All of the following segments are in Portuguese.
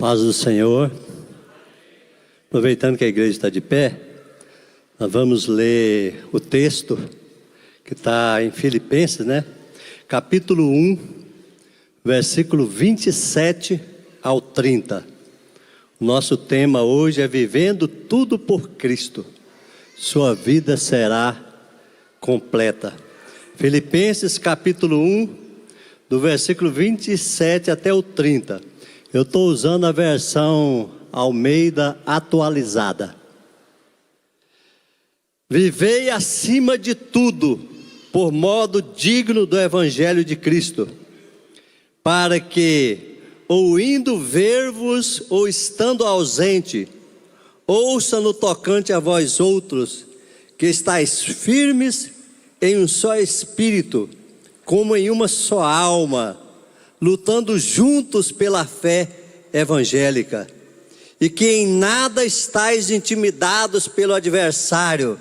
Paz do Senhor. Aproveitando que a igreja está de pé, nós vamos ler o texto que está em Filipenses, capítulo 1, versículo 27 ao 30. O nosso tema hoje é vivendo tudo por Cristo. Sua vida será completa. Filipenses capítulo 1, do versículo 27 até o 30. Eu estou usando a versão Almeida atualizada. Vivei acima de tudo, por modo digno do Evangelho de Cristo, para que, ou indo ver-vos, ou estando ausente, ouça no tocante a vós outros, que estáis firmes em um só espírito, como em uma só alma, lutando juntos pela fé evangélica, e que em nada estáis intimidados pelo adversário,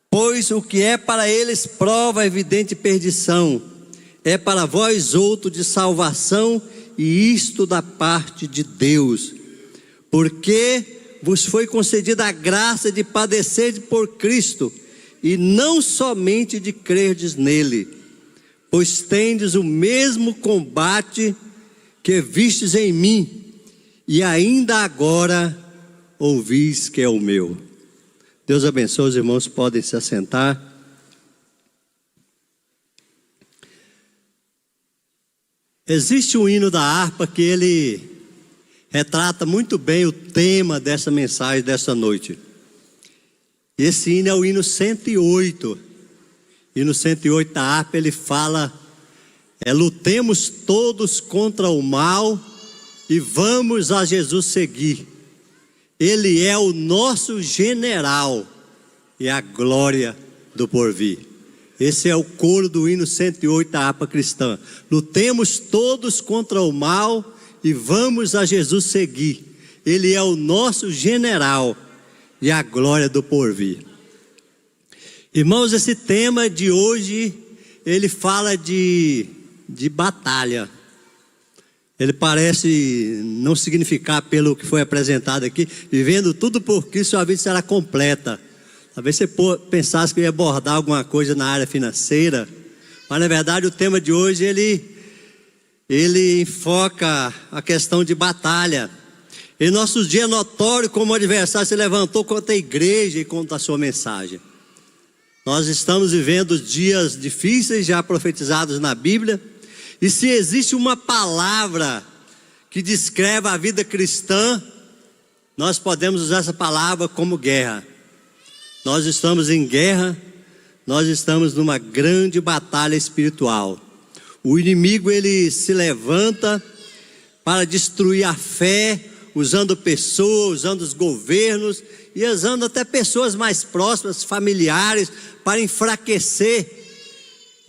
pois o que é para eles prova evidente perdição, é para vós outro de salvação, e isto da parte de Deus, porque vos foi concedida a graça de padecer por Cristo, e não somente de crerdes nele, pois tendes o mesmo combate que vistes em mim, e ainda agora ouvis que é o meu. Deus abençoe, os irmãos podem se assentar. Existe um hino da harpa que ele retrata muito bem o tema dessa mensagem dessa noite. Esse hino é o hino 108. E no 108 da harpa ele fala: lutemos todos contra o mal e vamos a Jesus seguir. Ele é o nosso general e a glória do porvir. Esse é o coro do hino 108 da harpa cristã. Lutemos todos contra o mal e vamos a Jesus seguir. Ele é o nosso general e a glória do porvir. Irmãos, esse tema de hoje, ele fala de batalha. Ele parece não significar, pelo que foi apresentado aqui, vivendo tudo por Cristo, sua vida será completa. Talvez você pensasse que eu ia abordar alguma coisa na área financeira, mas na verdade o tema de hoje, ele enfoca a questão de batalha. Em nossos dias é notório como o adversário se levantou contra a igreja e contra a sua mensagem. Nós estamos vivendo dias difíceis, já profetizados na Bíblia. E se existe uma palavra que descreve a vida cristã, nós podemos usar essa palavra como guerra. Nós estamos em guerra, nós estamos numa grande batalha espiritual. O inimigo, ele se levanta para destruir a fé, usando pessoas, usando os governos e usando até pessoas mais próximas, familiares, para enfraquecer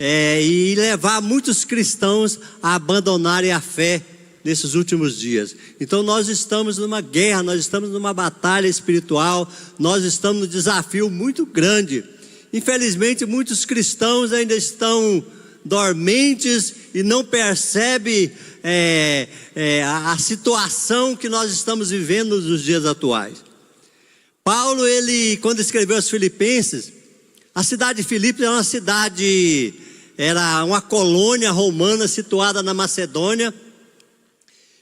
e levar muitos cristãos a abandonarem a fé nesses últimos dias. Então nós estamos numa guerra, nós estamos numa batalha espiritual, nós estamos num desafio muito grande. Infelizmente muitos cristãos ainda estão dormentes e não percebem a situação que nós estamos vivendo nos dias atuais. Paulo, ele, quando escreveu aos Filipenses, a cidade de Filipos era uma colônia romana situada na Macedônia.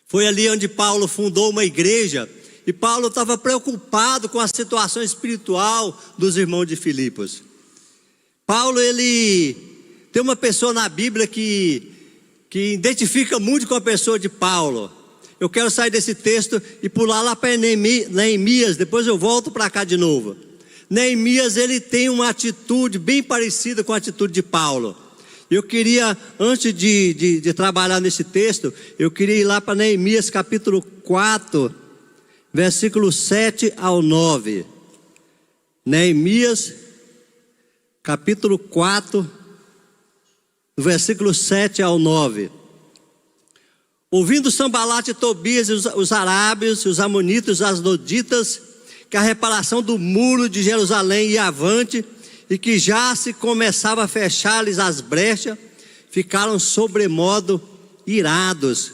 Foi ali onde Paulo fundou uma igreja, e Paulo estava preocupado com a situação espiritual dos irmãos de Filipos. Paulo, ele tem uma pessoa na Bíblia que identifica muito com a pessoa de Paulo. Eu quero sair desse texto e pular lá para Neemias, depois eu volto para cá de novo. Neemias, ele tem uma atitude bem parecida com a atitude de Paulo. Eu queria, antes de trabalhar nesse texto, eu queria ir lá para Neemias capítulo 4, versículo 7 ao 9. Neemias capítulo 4, versículo 7 ao 9. Ouvindo Sambalate e Tobias, os arábios, os amonitas, os asdoditas, que a reparação do muro de Jerusalém ia avante, e que já se começava a fechar-lhes as brechas, ficaram sobremodo irados,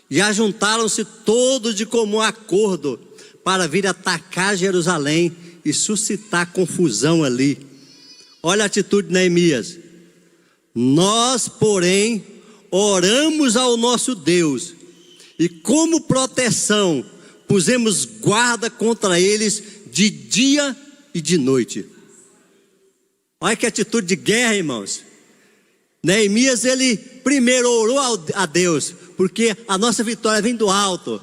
E ajuntaram-se todos de comum acordo para vir atacar Jerusalém e suscitar confusão ali. Olha a atitude de Neemias. Nós, porém, oramos ao nosso Deus e como proteção pusemos guarda contra eles de dia e de noite. Olha que atitude de guerra, irmãos. Neemias, ele primeiro orou a Deus, porque a nossa vitória vem do alto.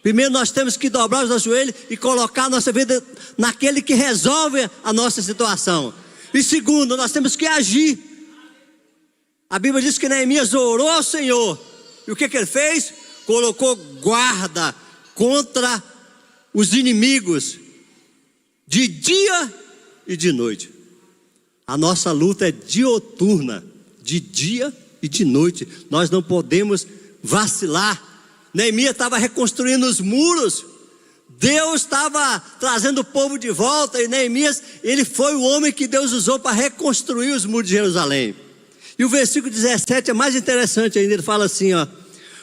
Primeiro nós temos que dobrar os nossos joelhos e colocar a nossa vida naquele que resolve a nossa situação. E segundo, nós temos que agir. A Bíblia diz que Neemias orou ao Senhor. E o que ele fez? Colocou guarda contra os inimigos de dia e de noite. A nossa luta é dioturna, de dia e de noite. Nós não podemos vacilar. Neemias estava reconstruindo os muros. Deus estava trazendo o povo de volta. E Neemias, ele foi o homem que Deus usou para reconstruir os muros de Jerusalém. E o versículo 17 é mais interessante ainda. Ele fala assim, ó: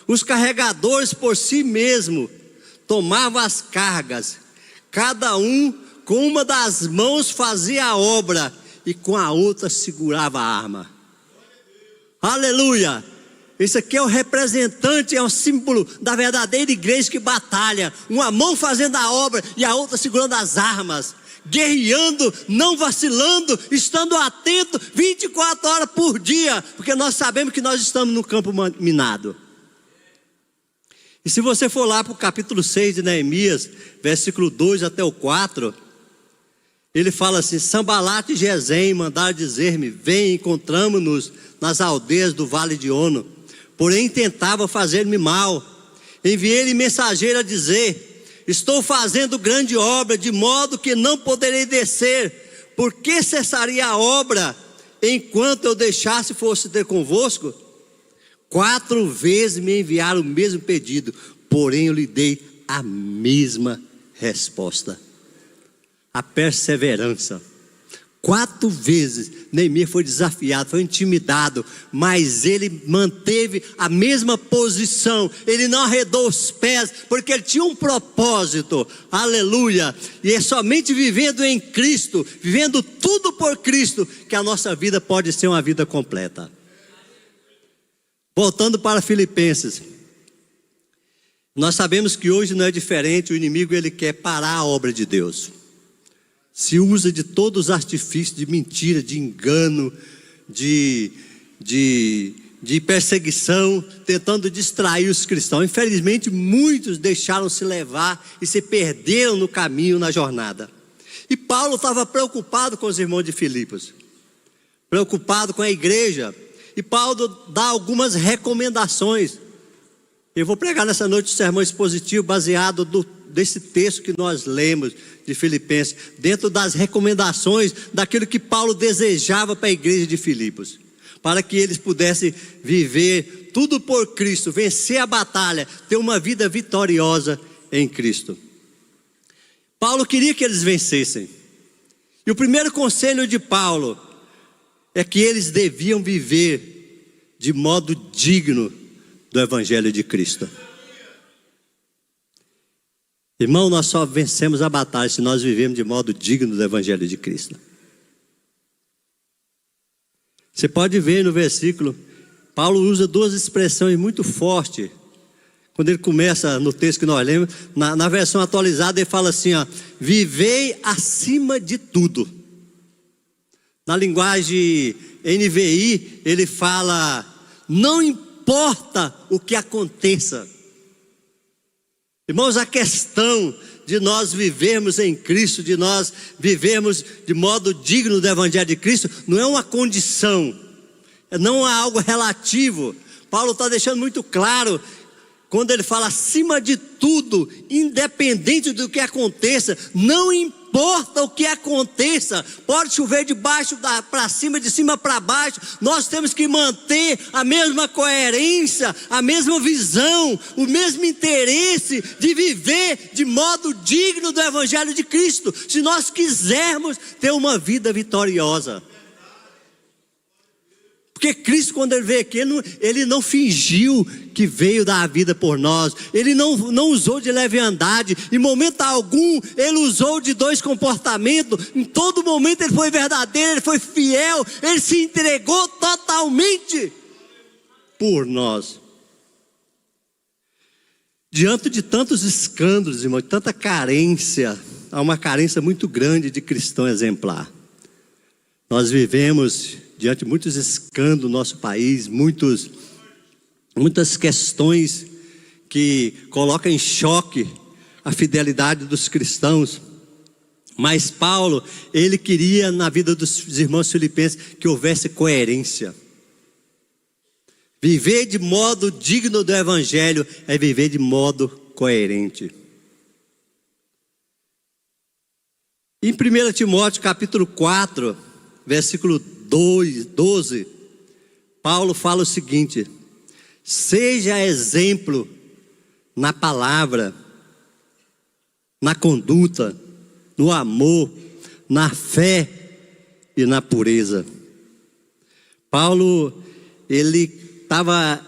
os carregadores por si mesmo tomavam as cargas, cada um com uma das mãos fazia a obra e com a outra segurava a arma. Aleluia! Isso aqui é o representante, é o símbolo da verdadeira igreja que batalha. Uma mão fazendo a obra e a outra segurando as armas, guerreando, não vacilando, estando atento 24 horas por dia, porque nós sabemos que nós estamos no campo minado. E se você for lá para o capítulo 6 de Neemias, versículo 2 até o 4, ele fala assim: Sambalate e Gesem mandaram dizer-me: vem, encontramo-nos nas aldeias do vale de Ono. Porém tentava fazer-me mal. Enviei-lhe mensageiro a dizer: estou fazendo grande obra, de modo que não poderei descer. Por que cessaria a obra enquanto eu deixasse fosse ter convosco? 4 vezes me enviaram o mesmo pedido, porém eu lhe dei a mesma resposta. A perseverança. 4 vezes Neemias foi desafiado, foi intimidado, mas ele manteve a mesma posição. Ele não arredou os pés, porque ele tinha um propósito. Aleluia! E é somente vivendo em Cristo, vivendo tudo por Cristo, que a nossa vida pode ser uma vida completa. Voltando para Filipenses, nós sabemos que hoje não é diferente. O inimigo, ele quer parar a obra de Deus. Se usa de todos os artifícios de mentira, de engano, de perseguição, tentando distrair os cristãos. Infelizmente, muitos deixaram se levar e se perderam no caminho, na jornada. E Paulo estava preocupado com os irmãos de Filipos, preocupado com a igreja. E Paulo dá algumas recomendações. Eu vou pregar nessa noite um sermão expositivo baseado desse texto que nós lemos de Filipenses, dentro das recomendações daquilo que Paulo desejava para a igreja de Filipos, para que eles pudessem viver tudo por Cristo, vencer a batalha, ter uma vida vitoriosa em Cristo. Paulo queria que eles vencessem. E o primeiro conselho de Paulo é que eles deviam viver de modo digno do Evangelho de Cristo. Irmão, nós só vencemos a batalha se nós vivemos de modo digno do Evangelho de Cristo. Você pode ver no versículo, Paulo usa 2 expressões muito fortes. Quando ele começa no texto que nós lemos, na versão atualizada ele fala assim, ó: vivei acima de tudo. Na linguagem NVI, ele fala: não importa o que aconteça. Irmãos, a questão de nós vivermos em Cristo, de nós vivermos de modo digno do Evangelho de Cristo, não é uma condição, não é algo relativo. Paulo está deixando muito claro, quando ele fala acima de tudo, independente do que aconteça, não importa o que aconteça, pode chover de baixo para cima, de cima para baixo, nós temos que manter a mesma coerência, a mesma visão, o mesmo interesse de viver de modo digno do Evangelho de Cristo, se nós quisermos ter uma vida vitoriosa. Porque Cristo, quando ele veio aqui, ele não fingiu que veio dar a vida por nós. Ele não usou de leviandade. Em momento algum, ele usou de dois comportamentos. Em todo momento ele foi verdadeiro, ele foi fiel. Ele se entregou totalmente por nós. Diante de tantos escândalos, irmão, de tanta carência, há uma carência muito grande de cristão exemplar. Nós vivemos diante de muitos escândalos no nosso país, muitas questões que colocam em choque a fidelidade dos cristãos. Mas Paulo, ele queria na vida dos irmãos filipenses que houvesse coerência. Viver de modo digno do evangelho é viver de modo coerente. Em 1 Timóteo capítulo 4, versículo 12, Paulo fala o seguinte: seja exemplo na palavra, na conduta, no amor, na fé e na pureza. Paulo, ele estava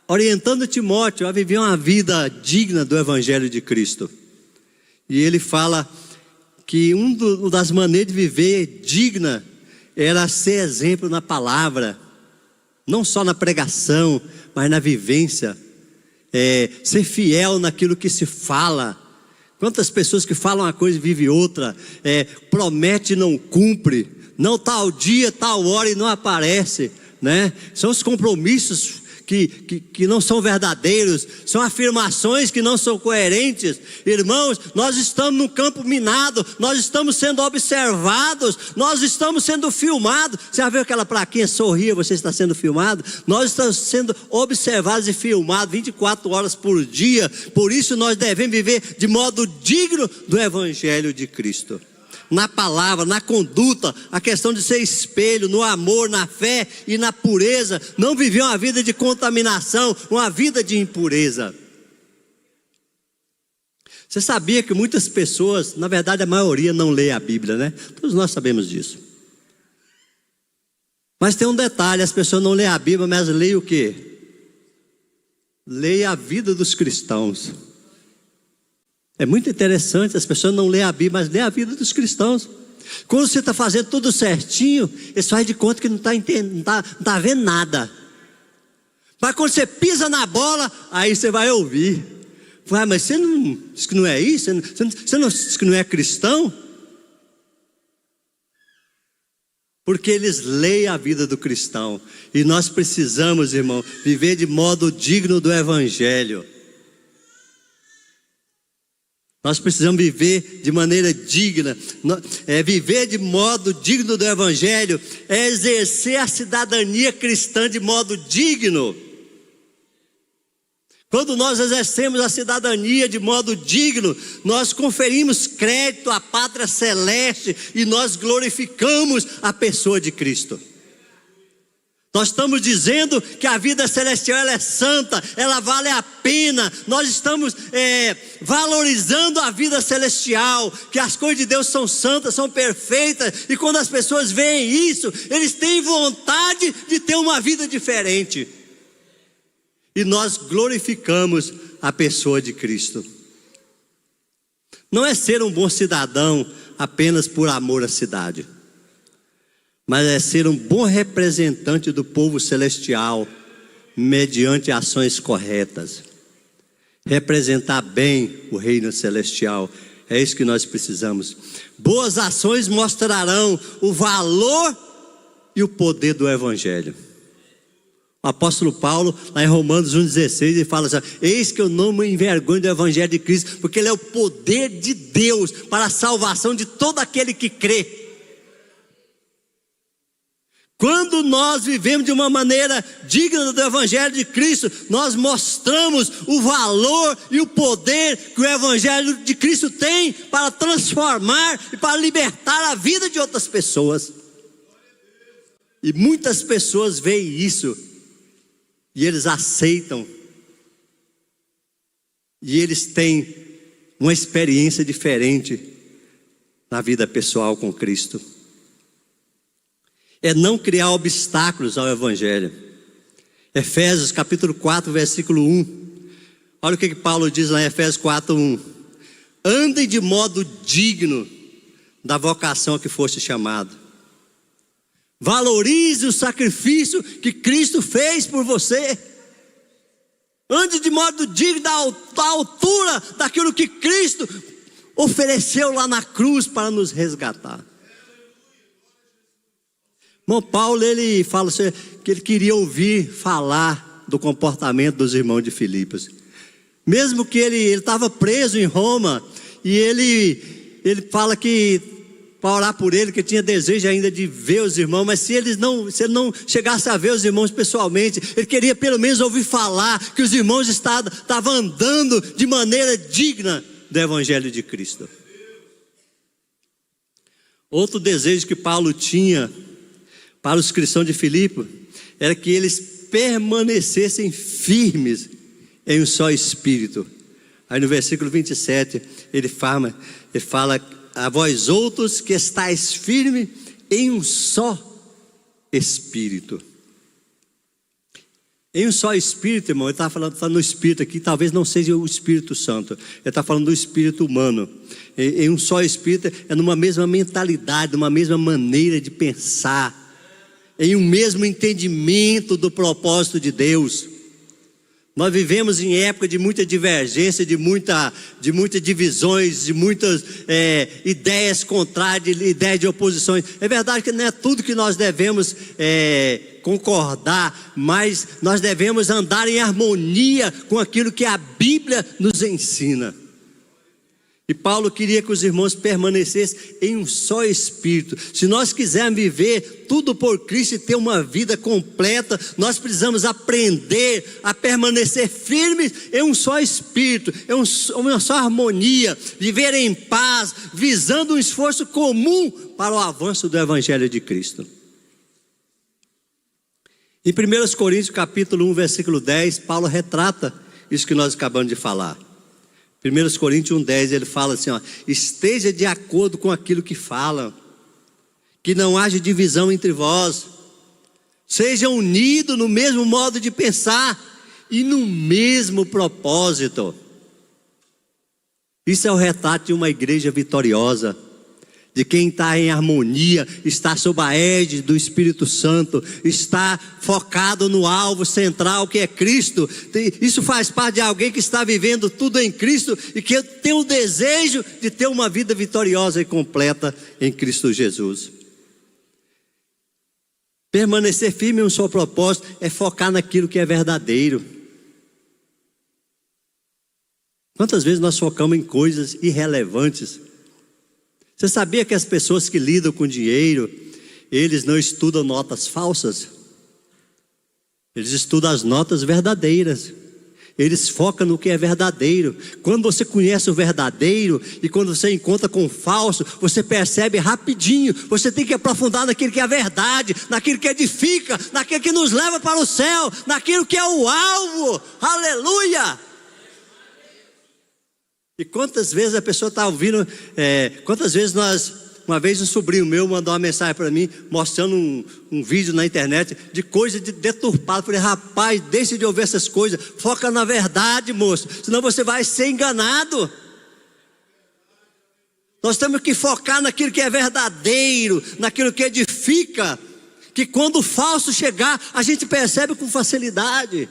orientando Timóteo a viver uma vida digna do evangelho de Cristo. E ele fala que uma das maneiras de viver digna era ser exemplo na palavra, não só na pregação, mas na vivência, ser fiel naquilo que se fala. Quantas pessoas que falam uma coisa e vivem outra, promete e não cumpre, não tal dia, tal hora e não aparece, né? São os compromissos que não são verdadeiros, são afirmações que não são coerentes. Irmãos, nós estamos num campo minado, nós estamos sendo observados, nós estamos sendo filmados. Você já viu aquela plaquinha, sorria, você está sendo filmado? Nós estamos sendo observados e filmados 24 horas por dia. Por isso nós devemos viver de modo digno do evangelho de Cristo. Na palavra, na conduta, a questão de ser espelho, no amor, na fé e na pureza. Não viver uma vida de contaminação, uma vida de impureza. Você sabia que muitas pessoas, na verdade a maioria não lê a Bíblia, né? Todos nós sabemos disso. Mas tem um detalhe, as pessoas não lêem a Bíblia, mas leem o quê? Leem a vida dos cristãos. É muito interessante, as pessoas não leem a Bíblia, mas leem a vida dos cristãos. Quando você está fazendo tudo certinho, eles fazem de conta que não está entendendo, não está vendo nada. Mas quando você pisa na bola, aí você vai ouvir. Mas você não diz que não é isso? Você não diz que não é cristão? Porque eles leem a vida do cristão. E nós precisamos, irmão, viver de modo digno do evangelho. Nós precisamos viver de maneira digna. Viver de modo digno do evangelho é exercer a cidadania cristã de modo digno. Quando nós exercemos a cidadania de modo digno, nós conferimos crédito à pátria celeste e nós glorificamos a pessoa de Cristo. Nós estamos dizendo que a vida celestial ela é santa, ela vale a pena. Nós estamos valorizando a vida celestial, que as coisas de Deus são santas, são perfeitas. E quando as pessoas veem isso, eles têm vontade de ter uma vida diferente. E nós glorificamos a pessoa de Cristo. Não é ser um bom cidadão apenas por amor à cidade, mas é ser um bom representante do povo celestial, mediante ações corretas. Representar bem o reino celestial, é isso que nós precisamos. Boas ações mostrarão o valor e o poder do evangelho. O apóstolo Paulo, lá em Romanos 1,16, ele fala assim: eis que eu não me envergonho do evangelho de Cristo, porque ele é o poder de Deus para a salvação de todo aquele que crê. Quando nós vivemos de uma maneira digna do evangelho de Cristo, nós mostramos o valor e o poder que o evangelho de Cristo tem para transformar e para libertar a vida de outras pessoas. E muitas pessoas veem isso e eles aceitam, e eles têm uma experiência diferente na vida pessoal com Cristo. é não criar obstáculos ao Evangelho. Efésios capítulo 4, versículo 1. Olha o que Paulo diz lá em Efésios 4, 1. Andem de modo digno da vocação a que foste chamado. Valorize o sacrifício que Cristo fez por você. Ande de modo digno da altura daquilo que Cristo ofereceu lá na cruz para nos resgatar. Irmão Paulo, ele fala que ele queria ouvir falar do comportamento dos irmãos de Filipos. Mesmo que ele estava preso em Roma, e ele fala que para orar por ele, que tinha desejo ainda de ver os irmãos, mas se ele não chegasse a ver os irmãos pessoalmente, ele queria pelo menos ouvir falar que os irmãos estavam andando de maneira digna do Evangelho de Cristo. Outro desejo que Paulo tinha para os cristãos de Filipe era que eles permanecessem firmes em um só espírito. Aí no versículo 27 ele fala: a vós outros que estáis firmes em um só espírito. Em um só espírito, irmão, ele está falando no espírito aqui, talvez não seja o Espírito Santo, ele está falando do espírito humano. Em um só espírito é numa mesma mentalidade, numa mesma maneira de pensar, em um mesmo entendimento do propósito de Deus. Nós vivemos em época de muita divergência, de muitas divisões, de muitas ideias contrárias, ideias de oposições. É verdade que não é tudo que nós devemos concordar, mas nós devemos andar em harmonia com aquilo que a Bíblia nos ensina. E Paulo queria que os irmãos permanecessem em um só espírito. Se nós quisermos viver tudo por Cristo e ter uma vida completa, nós precisamos aprender a permanecer firmes em um só espírito, em uma só harmonia, viver em paz, visando um esforço comum para o avanço do Evangelho de Cristo. Em 1 Coríntios capítulo 1, versículo 10, Paulo retrata isso que nós acabamos de falar. 1 Coríntios 1,10, ele fala assim: esteja de acordo com aquilo que fala, que não haja divisão entre vós, sejam unidos no mesmo modo de pensar e no mesmo propósito. Isso é o retrato de uma igreja vitoriosa, de quem está em harmonia, está sob a égide do Espírito Santo, está focado no alvo central que é Cristo. Isso faz parte de alguém que está vivendo tudo em Cristo e que tem o desejo de ter uma vida vitoriosa e completa em Cristo Jesus. Permanecer firme em um só propósito é focar naquilo que é verdadeiro. Quantas vezes nós focamos em coisas irrelevantes? Você sabia que as pessoas que lidam com dinheiro, eles não estudam notas falsas? Eles estudam as notas verdadeiras. Eles focam no que é verdadeiro. Quando você conhece o verdadeiro e quando você encontra com o falso, você percebe rapidinho. Você tem que aprofundar naquilo que é a verdade, naquilo que edifica, naquilo que nos leva para o céu, naquilo que é o alvo. Aleluia! E quantas vezes a pessoa está ouvindo, quantas vezes uma vez um sobrinho meu mandou uma mensagem para mim, mostrando um vídeo na internet de coisa deturpada. Eu falei: rapaz, deixe de ouvir essas coisas, foca na verdade, moço, senão você vai ser enganado. Nós temos que focar naquilo que é verdadeiro, naquilo que edifica, que quando o falso chegar, a gente percebe com facilidade.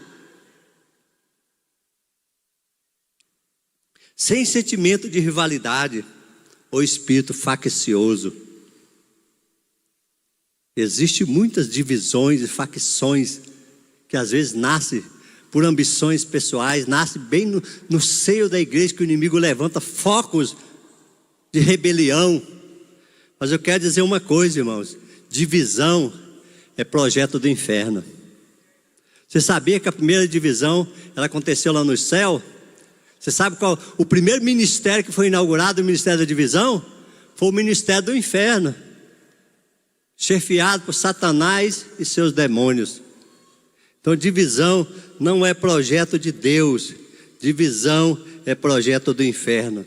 Sem sentimento de rivalidade ou espírito faccioso. Existem muitas divisões e facções que às vezes nascem por ambições pessoais, nascem bem no seio da igreja, que o inimigo levanta focos de rebelião. Mas eu quero dizer uma coisa, irmãos: divisão é projeto do inferno. Você sabia que a primeira divisão ela aconteceu lá no céu? Você sabe qual o primeiro ministério que foi inaugurado, o ministério da divisão? Foi o ministério do inferno, chefiado por Satanás e seus demônios. Então divisão não é projeto de Deus, divisão é projeto do inferno.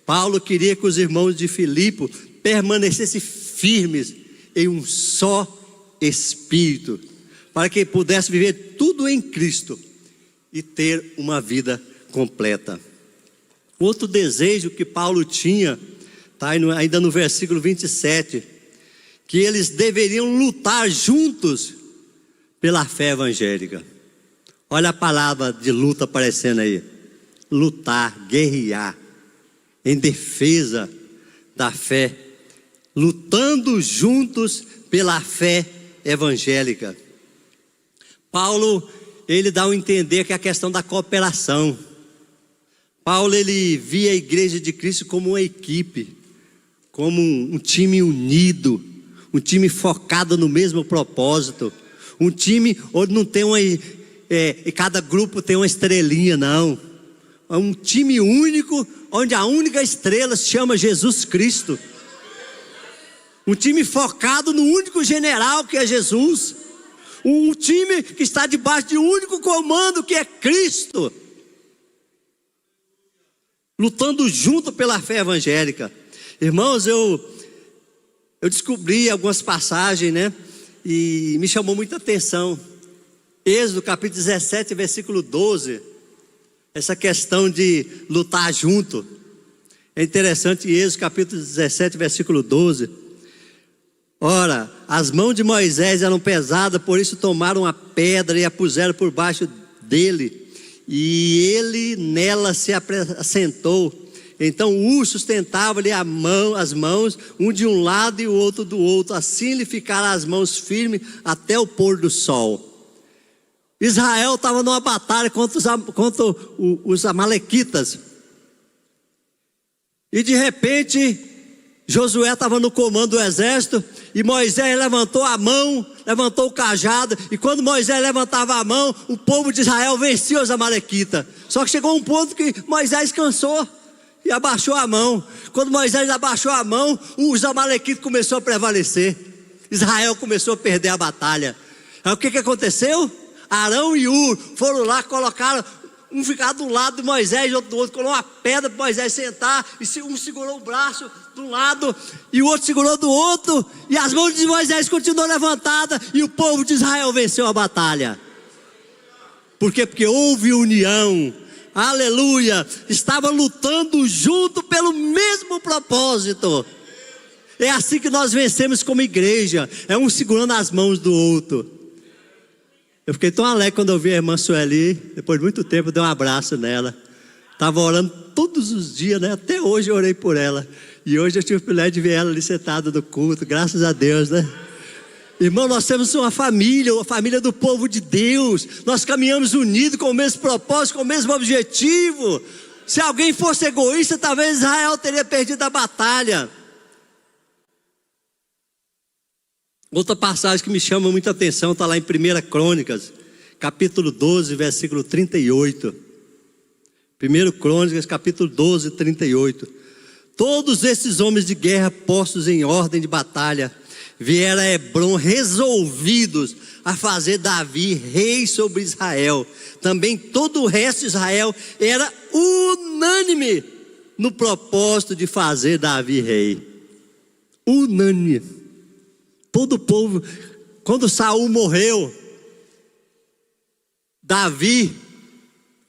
Paulo queria que os irmãos de Filipe permanecessem firmes em um só Espírito, para que pudesse viver tudo em Cristo e ter uma vida completa. Outro desejo que Paulo tinha, está ainda no versículo 27, que eles deveriam lutar juntos pela fé evangélica. Olha a palavra de luta aparecendo aí. Lutar, guerrear, em defesa da fé, lutando juntos pela fé evangélica. Paulo, ele dá a entender que é a questão da cooperação. Paulo, ele via a igreja de Cristo como uma equipe, como um time unido, um time focado no mesmo propósito, um time onde não tem cada grupo tem uma estrelinha, não. É um time único, onde a única estrela se chama Jesus Cristo. Um time focado no único general que é Jesus. Um time que está debaixo de um único comando que é Cristo. Lutando junto pela fé evangélica. Irmãos, eu descobri algumas passagens, né? E me chamou muita atenção. Êxodo capítulo 17, versículo 12. Essa questão de lutar junto. É interessante, Êxodo capítulo 17, versículo 12. Ora, as mãos de Moisés eram pesadas, por isso tomaram a pedra e a puseram por baixo dele, e ele nela se assentou. Então sustentava-lhe as mãos, um de um lado e o outro do outro, assim lhe ficaram as mãos firmes até o pôr do sol. Israel estava numa batalha contra os amalequitas, e de repente Josué estava no comando do exército, e Moisés levantou a mão, levantou o cajado, e quando Moisés levantava a mão, o povo de Israel vencia os amalequitas. Só que chegou um ponto que Moisés cansou e abaixou a mão. Quando Moisés abaixou a mão, os amalequitas começaram a prevalecer. Israel começou a perder a batalha. Aí o que aconteceu? Arão e Hur foram lá, colocaram, um ficava do lado de Moisés e outro do outro, colocou uma pedra para Moisés sentar, e um segurou o braço de um lado e o outro segurou do outro, e as mãos de Moisés continuam levantadas, e o povo de Israel venceu a batalha. Por quê? Porque houve união. Aleluia! Estava lutando junto pelo mesmo propósito. É assim que nós vencemos como igreja, é um segurando as mãos do outro. Eu fiquei tão alegre quando eu vi a irmã Sueli. Depois de muito tempo eu dei um abraço nela. Estava orando todos os dias, né? Até hoje eu orei por ela. E hoje eu tive o privilégio de ver ela ali sentada no culto. Graças a Deus, né? Irmão, nós temos uma família do povo de Deus. Nós caminhamos unidos com o mesmo propósito, com o mesmo objetivo. Se alguém fosse egoísta, talvez Israel teria perdido a batalha. Outra passagem que me chama muita atenção está lá em 1 Crônicas, capítulo 12, versículo 38. 1 Crônicas, capítulo 12, 38. Todos esses homens de guerra postos em ordem de batalha vieram a Hebrom resolvidos a fazer Davi rei sobre Israel. Também todo o resto de Israel era unânime no propósito de fazer Davi rei. Unânime. Todo o povo, quando Saul morreu, Davi,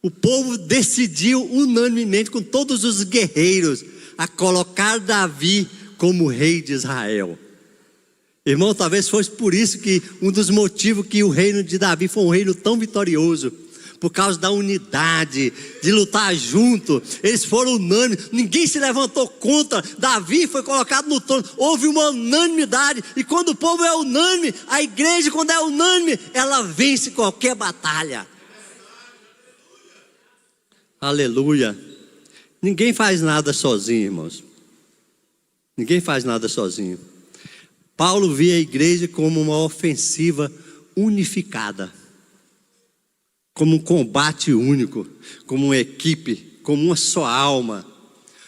o povo decidiu unanimemente com todos os guerreiros a colocar Davi como rei de Israel. Irmão, talvez fosse por isso que um dos motivos que o reino de Davi foi um reino tão vitorioso, por causa da unidade, de lutar junto. Eles foram unânimes, ninguém se levantou contra. Davi foi colocado no trono, houve uma unanimidade. E quando o povo é unânime, a igreja, quando é unânime, ela vence qualquer batalha. Aleluia. Ninguém faz nada sozinho, irmãos. Ninguém faz nada sozinho. Paulo via a igreja como uma ofensiva unificada, como um combate único, como uma equipe, como uma só alma.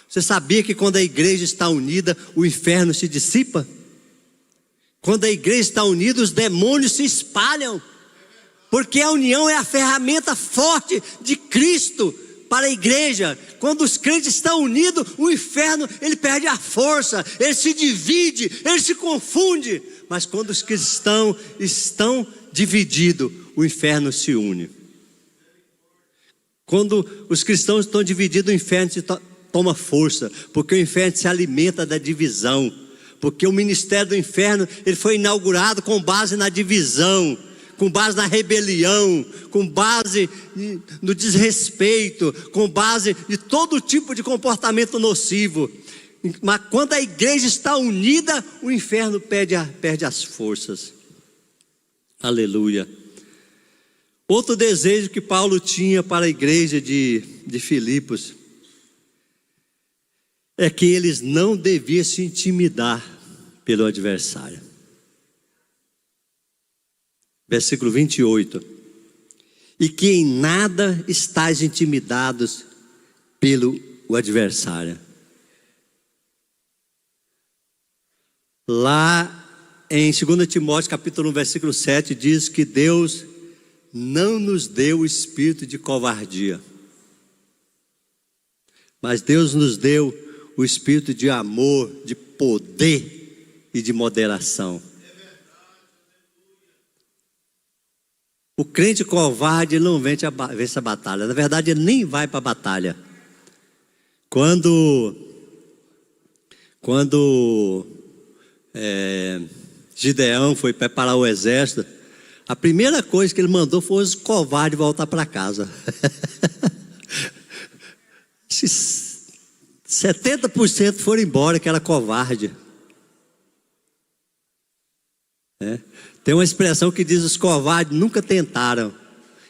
Você sabia que quando a igreja está unida, o inferno se dissipa? Quando a igreja está unida, os demônios se espalham, porque a união é a ferramenta forte de Cristo para a igreja. Quando os crentes estão unidos, o inferno ele perde a força, ele se divide, ele se confunde. Mas quando os cristãos estão divididos, o inferno se une. Quando os cristãos estão divididos, o inferno toma força, porque o inferno se alimenta da divisão. Porque o ministério do inferno ele foi inaugurado com base na divisão, com base na rebelião, com base no desrespeito, com base de todo tipo de comportamento nocivo. Mas quando a igreja está unida, o inferno perde as forças. Aleluia. Outro desejo que Paulo tinha para a igreja de Filipos é que eles não deviam se intimidar pelo adversário. Versículo 28. E que em nada estáis intimidados pelo adversário. Lá em 2 Timóteo capítulo 1, versículo 7, diz que Deus não nos deu o espírito de covardia, mas Deus nos deu o espírito de amor, de poder e de moderação. O crente covarde ele não vence a batalha. Na verdade, ele nem vai para a batalha. Quando Gideão foi preparar o exército, a primeira coisa que ele mandou foi os covardes voltar para casa. 70% foram embora, que era covarde. Tem uma expressão que diz: os covardes nunca tentaram.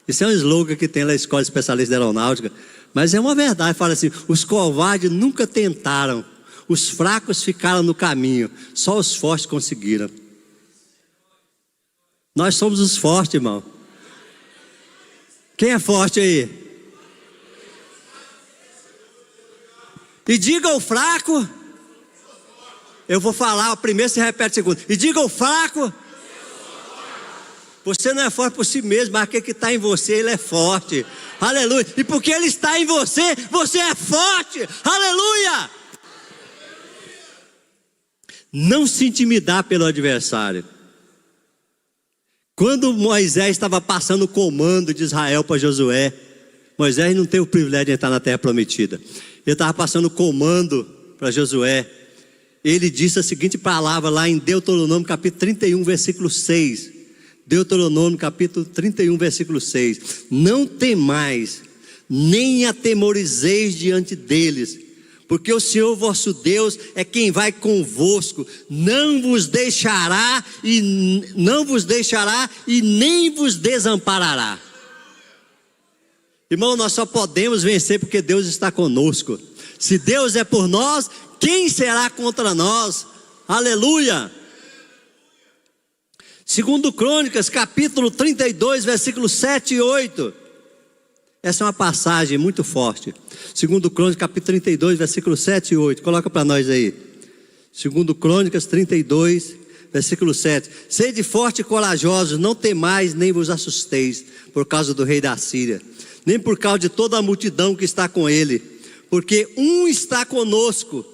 Isso é um slogan que tem na Escola Especialista de Aeronáutica, mas é uma verdade. Fala assim: os covardes nunca tentaram, os fracos ficaram no caminho, só os fortes conseguiram. Nós somos os fortes, irmão. Quem é forte aí? E diga ao fraco. Eu vou falar, o primeiro se repete o segundo. E diga ao fraco. Você não é forte por si mesmo, mas aquele que está em você, ele é forte. Aleluia. E porque ele está em você, você é forte. Aleluia. Não se intimidar pelo adversário. Quando Moisés estava passando o comando de Israel para Josué, Moisés não teve o privilégio de entrar na terra prometida. Ele estava passando o comando para Josué. Ele disse a seguinte palavra lá em Deuteronômio capítulo 31, versículo 6. Deuteronômio capítulo 31, versículo 6. Não temais, nem atemorizeis diante deles, porque o Senhor vosso Deus é quem vai convosco, não vos deixará e nem vos desamparará. Irmão, nós só podemos vencer porque Deus está conosco. Se Deus é por nós, quem será contra nós? Aleluia. 2 Crônicas capítulo 32, versículos 7 e 8. Essa é uma passagem muito forte. 2 Crônicas capítulo 32, versículos 7 e 8. Coloca para nós aí. 2 Crônicas 32, versículo 7. Sede forte e corajosos, não temais nem vos assusteis por causa do rei da Síria, nem por causa de toda a multidão que está com ele, porque um está conosco,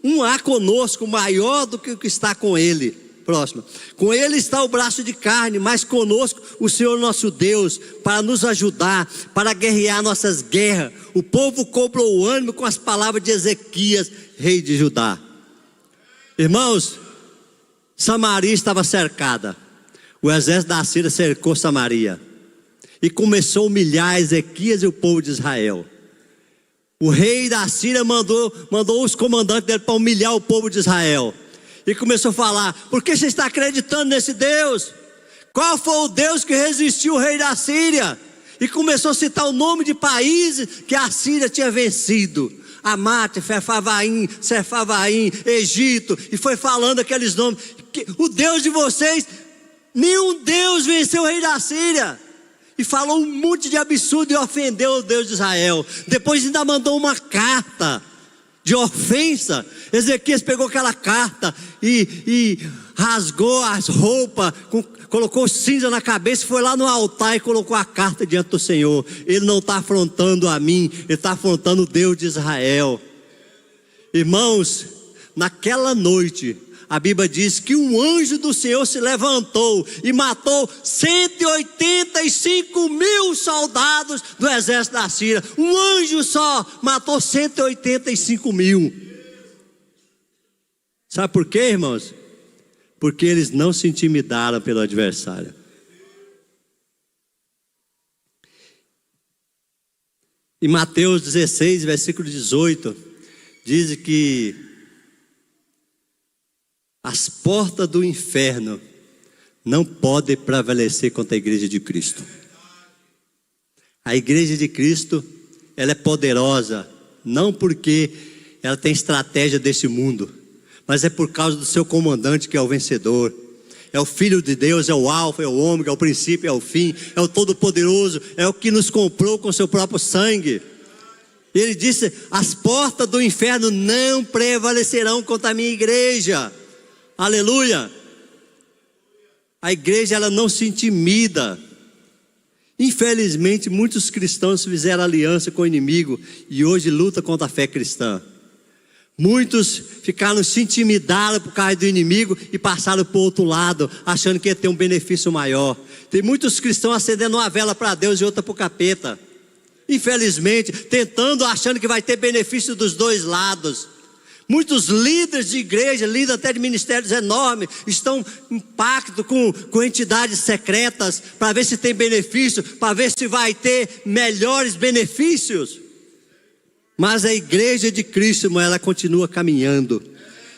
um há conosco maior do que o que está com ele. Próximo. Com ele está o braço de carne, mas conosco o Senhor nosso Deus, para nos ajudar, para guerrear nossas guerras. O povo cobrou o ânimo com as palavras de Ezequias, rei de Judá. Irmãos, Samaria estava cercada. O exército da Síria cercou Samaria e começou a humilhar Ezequias e o povo de Israel. O rei da Síria mandou os comandantes dele para humilhar o povo de Israel. E começou a falar: por que você está acreditando nesse Deus? Qual foi o Deus que resistiu ao rei da Síria? E começou a citar o nome de países que a Síria tinha vencido: Amate, Fefavaim, Sefavaim, Egito. E foi falando aqueles nomes. O Deus de vocês, nenhum Deus venceu o rei da Síria. E falou um monte de absurdo e ofendeu o Deus de Israel. Depois ainda mandou uma carta de ofensa. Ezequias pegou aquela carta e rasgou as roupas, colocou cinza na cabeça, foi lá no altar e colocou a carta diante do Senhor. Ele não está afrontando a mim, ele está afrontando o Deus de Israel. Irmãos, naquela noite, a Bíblia diz que um anjo do Senhor se levantou e matou 185 mil soldados do exército da Síria. Um anjo só matou 185 mil. Sabe por quê, irmãos? Porque eles não se intimidaram pelo adversário. Em Mateus 16, versículo 18, diz que as portas do inferno não podem prevalecer contra a igreja de Cristo. A igreja de Cristo, ela é poderosa, não porque ela tem estratégia desse mundo, mas é por causa do seu comandante, que é o vencedor. É o Filho de Deus, é o Alfa, é o Ômega, é o princípio, é o fim, é o Todo-Poderoso, é o que nos comprou com seu próprio sangue. Ele disse: as portas do inferno não prevalecerão contra a minha igreja. Aleluia. A igreja, ela não se intimida. Infelizmente, muitos cristãos fizeram aliança com o inimigo e hoje lutam contra a fé cristã. Muitos ficaram se intimidados por causa do inimigo e passaram para o outro lado, achando que ia ter um benefício maior. Tem muitos cristãos acendendo uma vela para Deus e outra para o capeta. Infelizmente, tentando, achando que vai ter benefício dos dois lados. Muitos líderes de igreja, líderes até de ministérios enormes, estão em pacto com entidades secretas para ver se tem benefício, para ver se vai ter melhores benefícios. Mas a igreja de Cristo, irmão, ela continua caminhando,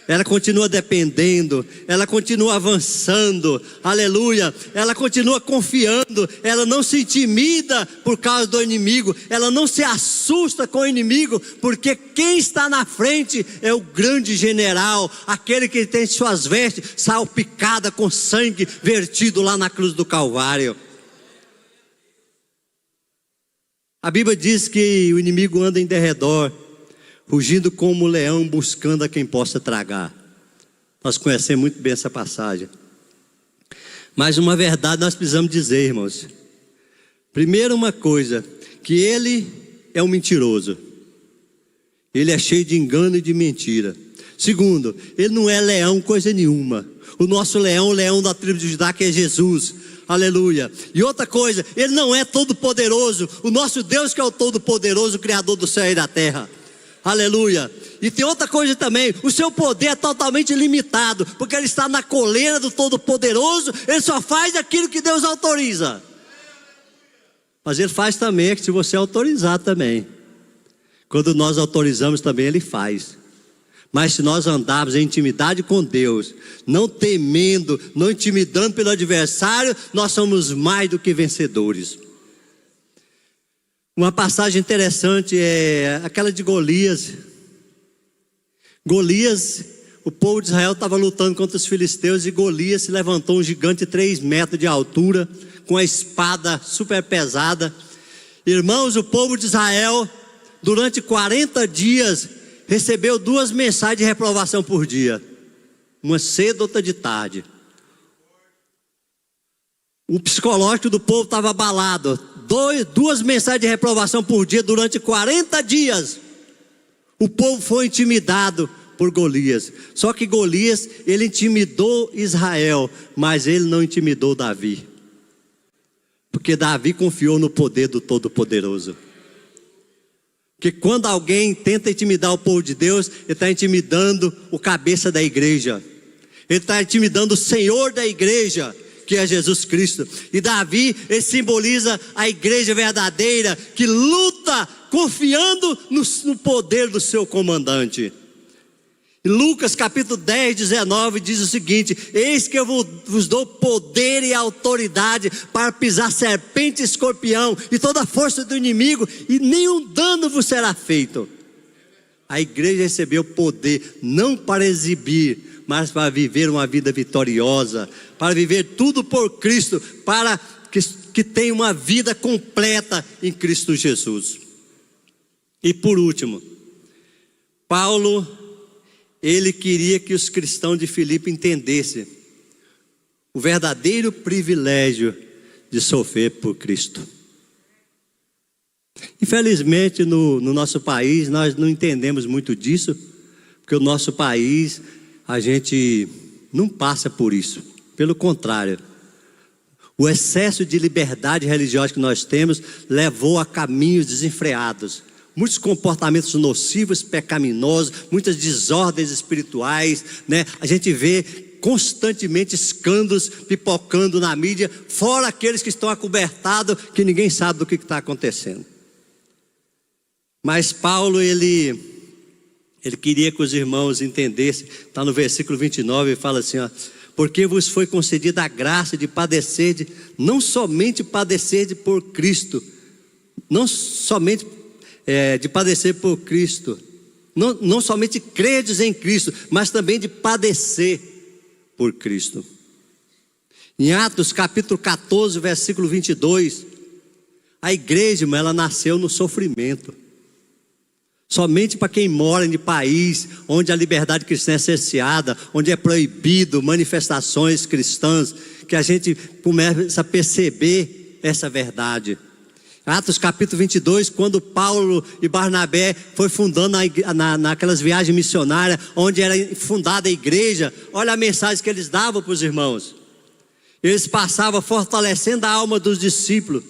ela continua dependendo, ela continua avançando, aleluia, ela continua confiando, ela não se intimida por causa do inimigo, ela não se assusta com o inimigo, porque quem está na frente é o grande general, aquele que tem suas vestes salpicadas com sangue vertido lá na cruz do Calvário. A Bíblia diz que o inimigo anda em derredor, rugindo como um leão, buscando a quem possa tragar. Nós conhecemos muito bem essa passagem. Mas uma verdade nós precisamos dizer, irmãos. Primeiro, uma coisa, que ele é um mentiroso. Ele é cheio de engano e de mentira. Segundo, ele não é leão coisa nenhuma. O nosso leão, o leão da tribo de Judá, que é Jesus. Aleluia. E outra coisa, ele não é todo poderoso. O nosso Deus que é o todo poderoso, o Criador do céu e da terra. Aleluia. E tem outra coisa também, o seu poder é totalmente limitado, porque ele está na coleira do todo poderoso. Ele só faz aquilo que Deus autoriza. Mas ele faz também, se você autorizar também. Quando nós autorizamos também, ele faz. Mas se nós andarmos em intimidade com Deus, não temendo, não intimidando pelo adversário, nós somos mais do que vencedores. Uma passagem interessante é aquela de Golias. Golias, o povo de Israel estava lutando contra os filisteus e Golias se levantou, um gigante de 3 metros de altura, com a espada super pesada. Irmãos, o povo de Israel, durante 40 dias, recebeu 2 mensagens de reprovação por dia. Uma cedo, outra de tarde. O psicológico do povo estava abalado. 2 mensagens de reprovação por dia durante 40 dias. O povo foi intimidado por Golias. Só que Golias, ele intimidou Israel, mas ele não intimidou Davi. Porque Davi confiou no poder do Todo-Poderoso. Porque quando alguém tenta intimidar o povo de Deus, ele está intimidando o cabeça da igreja. Ele está intimidando o Senhor da igreja, que é Jesus Cristo. E Davi, ele simboliza a igreja verdadeira, que luta confiando no poder do seu comandante. Lucas capítulo 10, 19 diz o seguinte: eis que eu vos dou poder e autoridade para pisar serpente e escorpião e toda a força do inimigo, e nenhum dano vos será feito. A igreja recebeu poder não para exibir, mas para viver uma vida vitoriosa, para viver tudo por Cristo, para que tenha uma vida completa em Cristo Jesus. E por último, Paulo, ele queria que os cristãos de Filipe entendessem o verdadeiro privilégio de sofrer por Cristo. Infelizmente, no nosso país, nós não entendemos muito disso, porque o nosso país, a gente não passa por isso. Pelo contrário, o excesso de liberdade religiosa que nós temos levou a caminhos desenfreados. Muitos comportamentos nocivos, pecaminosos, muitas desordens espirituais, né? A gente vê constantemente escândalos pipocando na mídia, fora aqueles que estão acobertados, que ninguém sabe do que está acontecendo. Mas Paulo, ele queria que os irmãos entendessem. Está no versículo 29, ele fala assim, ó: porque vos foi concedida a graça de padecer, não somente padecer por Cristo, não somente de padecer por Cristo, não somente credes em Cristo, mas também de padecer por Cristo. Em Atos capítulo 14, versículo 22, a igreja, ela nasceu no sofrimento. Somente para quem mora em país onde a liberdade cristã é cerceada, onde é proibido manifestações cristãs, que a gente começa a perceber essa verdade. Atos capítulo 22, quando Paulo e Barnabé foi fundando naquelas viagens missionárias, onde era fundada a igreja, olha a mensagem que eles davam para os irmãos. Eles passavam fortalecendo a alma dos discípulos,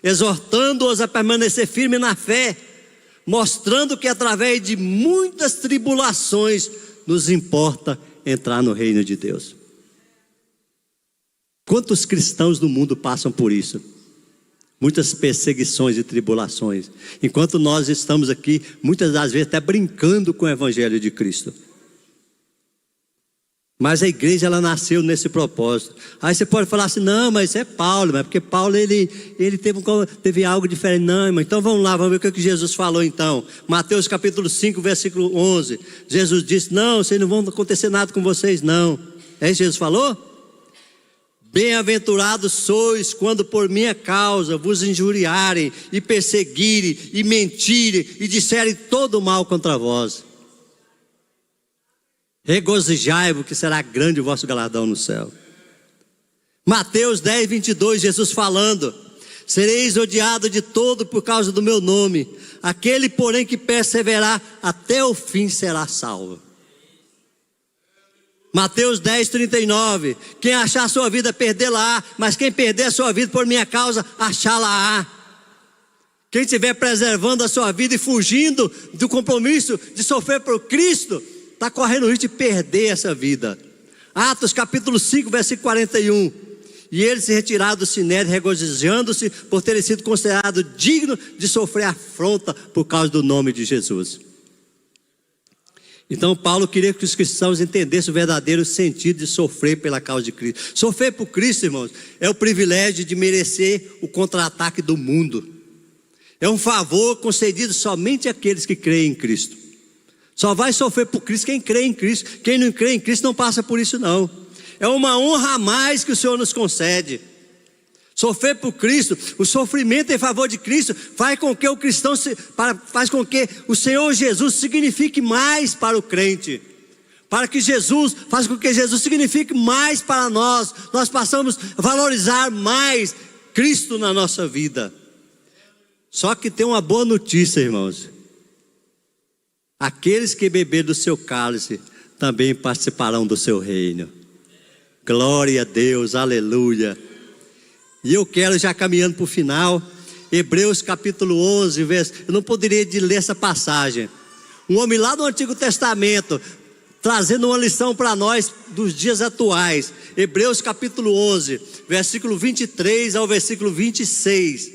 exortando-os a permanecer firme na fé, mostrando que através de muitas tribulações nos importa entrar no reino de Deus. Quantos cristãos do mundo passam por isso? Muitas perseguições e tribulações, enquanto nós estamos aqui, muitas das vezes até brincando com o evangelho de Cristo. Mas a igreja, ela nasceu nesse propósito. Aí você pode falar assim: não, mas isso é Paulo, mas porque Paulo ele teve algo diferente. Não, irmão, então vamos lá, vamos ver o que Jesus falou então. Mateus capítulo 5, versículo 11. Jesus disse: não, vocês não vão acontecer nada com vocês não. É isso que Jesus falou? Bem-aventurados sois quando por minha causa vos injuriarem e perseguirem e mentirem e disserem todo mal contra vós. Regozijai-vos, que será grande o vosso galardão no céu. Mateus 10, 22, Jesus falando: sereis odiados de todo por causa do meu nome, aquele porém que perseverar até o fim será salvo. Mateus 10, 39, quem achar a sua vida perdê-la-á, mas quem perder a sua vida por minha causa, achá-la-á. Quem estiver preservando a sua vida e fugindo do compromisso de sofrer por Cristo, está correndo o risco de perder essa vida. Atos capítulo 5, versículo 41. E ele se retiraram do sinédrio, regozijando-se por terem sido considerado digno de sofrer afronta por causa do nome de Jesus. Então Paulo queria que os cristãos entendessem o verdadeiro sentido de sofrer pela causa de Cristo. Sofrer por Cristo, irmãos, é o privilégio de merecer o contra-ataque do mundo. É um favor concedido somente àqueles que creem em Cristo. Só vai sofrer por Cristo quem crê em Cristo. Quem não crê em Cristo não passa por isso não. É uma honra a mais que o Senhor nos concede. Sofrer por Cristo, o sofrimento em favor de Cristo faz com que o cristão faz com que o Senhor Jesus signifique mais para o crente. Faz com que Jesus signifique mais para nós. Nós passamos a valorizar mais Cristo na nossa vida. Só que tem uma boa notícia, irmãos. Aqueles que beberem do seu cálice também participarão do seu reino. Glória a Deus, aleluia. E eu quero, já caminhando para o final, Hebreus capítulo 11, eu não poderia de ler essa passagem. Um homem lá do Antigo Testamento, trazendo uma lição para nós dos dias atuais. Hebreus capítulo 11, versículo 23 ao versículo 26.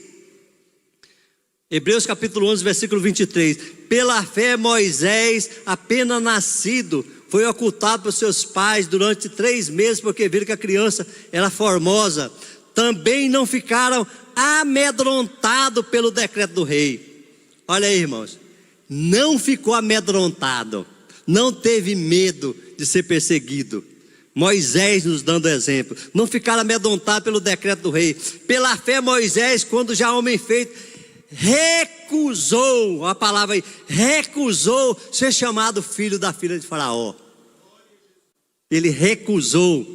Hebreus capítulo 11, versículo 23. Pela fé Moisés, apenas nascido, foi ocultado por seus pais durante 3 meses, porque viram que a criança era formosa. Também não ficaram amedrontados pelo decreto do rei. Olha aí, irmãos, não ficou amedrontado, não teve medo de ser perseguido. Moisés nos dando exemplo, não ficaram amedrontados pelo decreto do rei. Pela fé Moisés, quando já homem feito, recusou, a palavra aí, recusou ser chamado filho da filha de Faraó. Ele recusou,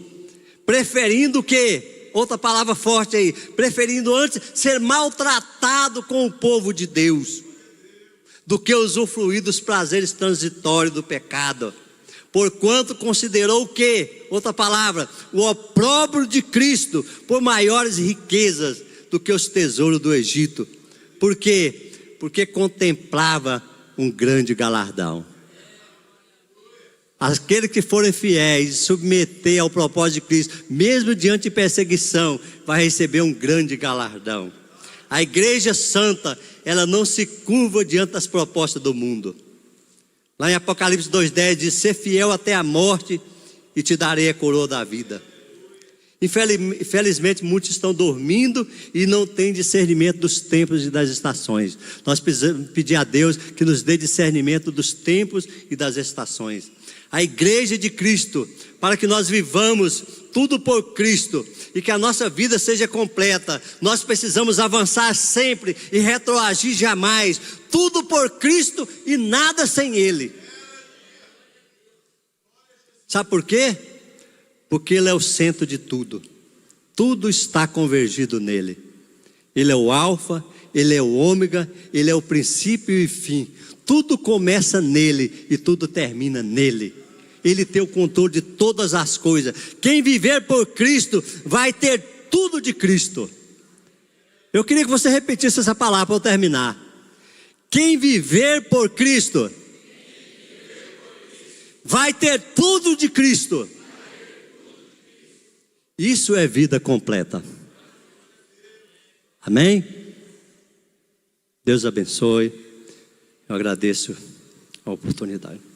preferindo o quê? Outra palavra forte aí, preferindo antes ser maltratado com o povo de Deus, do que usufruir dos prazeres transitórios do pecado. Porquanto considerou o quê? Outra palavra, o opróbrio de Cristo por maiores riquezas do que os tesouros do Egito. Por quê? Porque contemplava um grande galardão. Aqueles que forem fiéis e submeter ao propósito de Cristo, mesmo diante de perseguição, vai receber um grande galardão. A igreja santa, ela não se curva diante das propostas do mundo. Lá em Apocalipse 2,10 diz: ser fiel até a morte e te darei a coroa da vida. Infelizmente muitos estão dormindo e não têm discernimento dos tempos e das estações. Nós precisamos pedir a Deus que nos dê discernimento dos tempos e das estações. A igreja de Cristo, para que nós vivamos tudo por Cristo e que a nossa vida seja completa, nós precisamos avançar sempre e retroagir jamais. Tudo por Cristo e nada sem Ele. Sabe por quê? Porque Ele é o centro de tudo. Tudo está convergido nele. Ele é o alfa, Ele é o ômega, Ele é o princípio e fim. Tudo começa nele e tudo termina nele. Ele tem o controle de todas as coisas. Quem viver por Cristo vai ter tudo de Cristo. Eu queria que você repetisse essa palavra para eu terminar. Quem viver por Cristo vai ter tudo de Cristo. Isso é vida completa. Amém? Deus abençoe. Eu agradeço a oportunidade.